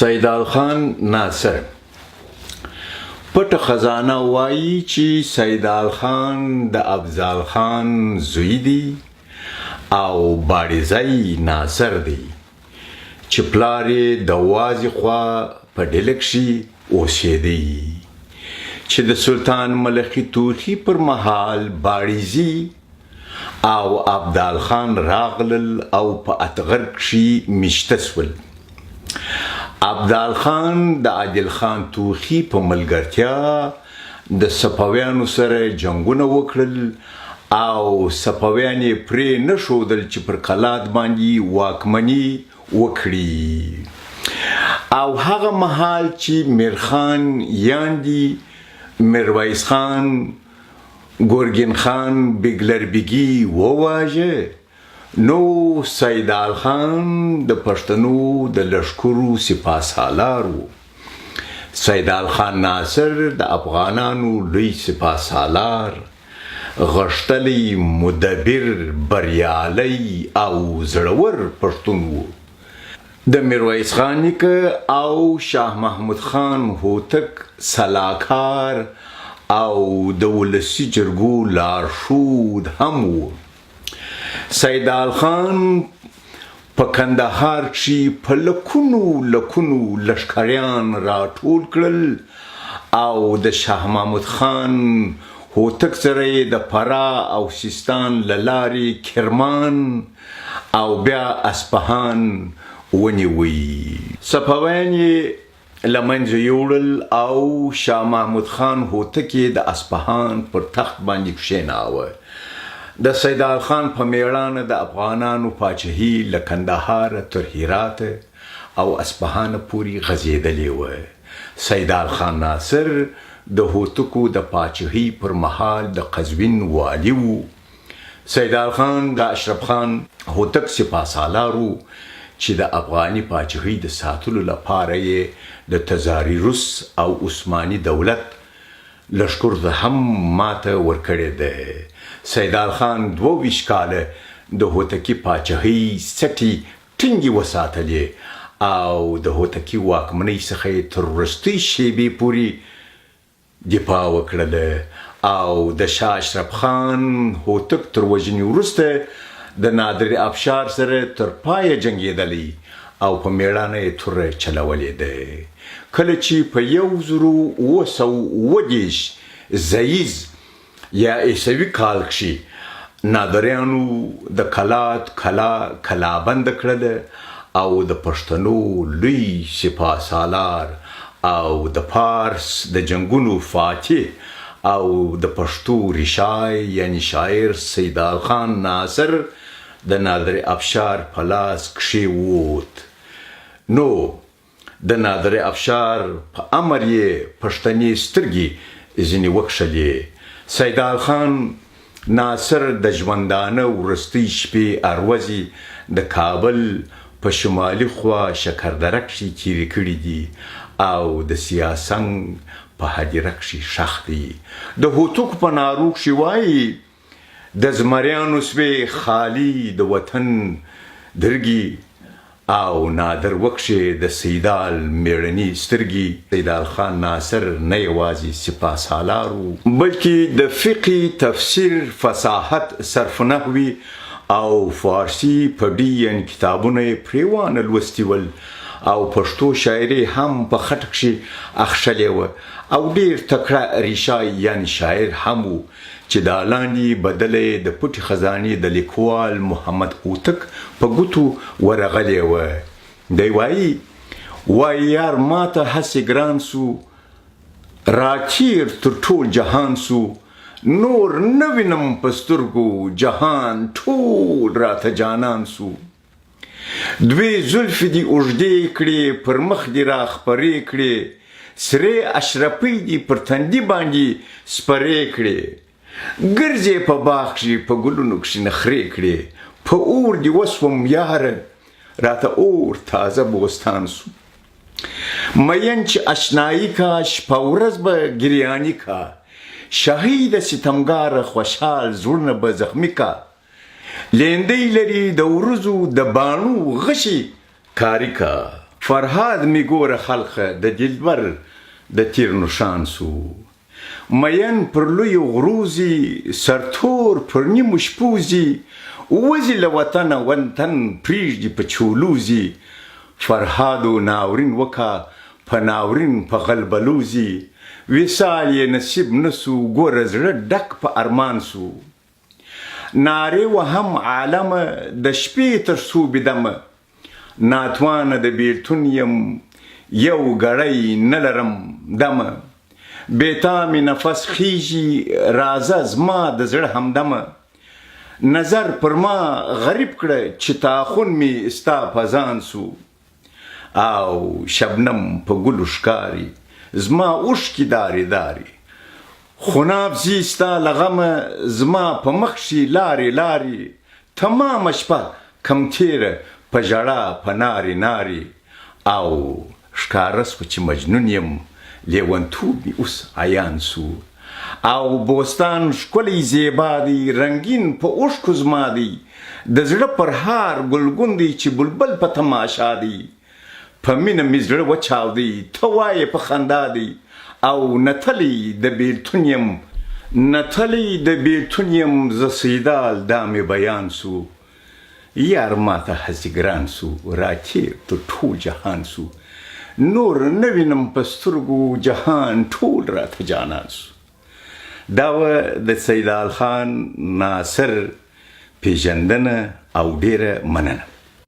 سیدال خان ناصر پټ خزانه وایي چې سیدال خان د افضل خان زوی دی او باړیزی ناصر دی چې پلار یې د وازې خوا په ډیله کښې اوسېدی چې د سلطان ملخي توخي پر مهال باړیزي او ابدال خان راغلل او په اتغر کښې میشته سول. ابدال خان د عادل خان توخي په ملګرتیا د صفویانو سره جنګونه وکړل او صفویان یې پرې نه ښودل چې پر قلات باندې واکمني وکړي او هغه مهال چې میرخان یاندي میرویس خان ګورګین خان بیګلربیګي وواژه نو سیدال خان د پښتنو د لښکرو سپاسالار و. سیدال خان ناصر د افغانانو لوی سپاسالار غښتلی مدبر بریالی او زړور پښتون و. د میرویس خان نیکه او شاه محمود خان هوتک سلاکار او د ولسي جرګو لارښود هم و. سیدال خان په کندهار کښې په لکونو لښکریان راټول کړل او د شاه محمود خان هوتک سره یې د فراه او سیستان له لارې کرمان او بیا اصفهان ونیوی. صفویان یې له منځه یوړل او شاه محمود خان هوتک یې د اصفهان پر تخت باندې کښېناوه. د سیدال خان په میړانه د افغانانو پاچهي له کندهار تر هرات او اصفهان پورې غځېدلې وه. سیدال خان ناصر د هوتکو د پاچهي پر مهال د قزوین والی و. سیدال خان د اشرف خان هوتک سپاسالار و چې د افغاني پاچهي د ساتلو لپاره یې د تزاري روس او عثماني دولت لښکرو ته هم ماته ورکړې ده. سیدال خان 22 کاله د هوتکي پاچهۍ سټې ټینګې وساتلې او د هوتکي واکمنۍ څخه یې تر وروستۍ شېبې پورې دفاع وکړله او د شاه اشرف خان هوتک تر وژنې وروسته د نادر افشار سره تر پایه جنګېدلی او په میړانه یې توره چلولې ده. کله چې په 1920 زیز یا عیسوي کال کښې نادریانو د کلات کلابند کړله او د پښتنو لوی سپاسالار او د پارس د جنګونو فاتح او د پښتو ریشای یعنی شاعر سیدال خان ناصر د نادر افشار په لاس کښې ووت. نو د نادر افشار په امر یې پښتني سترګې ځینې وکښلې. سیدال خان ناصر د ژوندانه وروستۍ شپې اروزې د کابل په شمالي خوا شکردره کښې تېرې کړي دي او د سیاسنګ په هدیره کښې ښخ دي. د هوتکو په نارو کښې وایي د زمریانو سوې خالي د وطن درګي او نادر وکښې د سیدال میړني سترګي. سیدال خان ناصر نه یوازې سپاسالار و بلکې د فقه تفسیر فصاحت صرف نحوي او فارسي پډي کتابونه یې پرې وانه لوستي ول او پښتو شاعري هم په خټه کښې اخښلې وه او ډېر تکړه ریشای یعنی شاعر هم و چې دا لاندې بدله د پټې خزانې د لیکوال محمد هوتک په ګوتو ورغلې وه. دی وایي یار ماته هسې ګران سو راچیر تر ټول جهان سو نور نه وینم په سترګو جهان ټول راته جانان سو. دوی زلفې دي اوږدې کړې پر مخ دي را خپرې کړې سرې اشرفۍ دي پر تندي باندې سپرې کړې ګرځې په باغ کښې په ګلونو کښې نخرې کړې په اور دي وسوم یاره راته اور تازه بوستان سو. مین چې اشنایي کا شپه ورځ به ګریاني کا شهید ستمګاره خوشحال زړونه به زخمي کا لیندۍ لري د ورځو د باڼو غشي کاری کا. فرهاد می ګوره خلقه د دلبر د تیر نشان سو مین پر لوی غروزی سرتور پر نیمو شپوزی وزی له وطنه ونتن پریږدي په چولوزی فرهادو ناورین وکا په ناورین په غلبلوزی وصال یې نصیب نسو ګوره زړه ډک په ارمان سو نارې وهم عالمه د شپې تر څو بدمه ناتوانه د بیلتون یم یو ګړی نه لرم دمه بېتا مې نفس خیږي راځه زما د زړه همدمه نظر پر ما غریب کړه چې تاخون مې ستا په ځان سو او شبنم په ګلو ښکاري زما اوښکې دارې دارې خناب ځي ستا له غمه زما په مخ شي لارې لارې تمامه شپه کم تېره په ژړا په نارې نارې او ښکاره سوه چې مجنون یم لیونتوب مې اوس عیان سو او بوستان ښکلی زیبا دی رنګین په اوښکو زما دی د زړه پر هار ګلګون دی چې بلبل په تماشا دی په مینه مې زړه وچاودی ته وایې په خندا دی او نتلی د بیلتون یم نتلی د بیلتون یم زه سیدال دا مې بیان سو یار ماته هسې ګران سو راتیر تر ټول جهان سو نور نه وینم په سترګو جهان ټول راته جانان سو دا وه د سیدال خان ناصر پیژندنه او ډیره مننه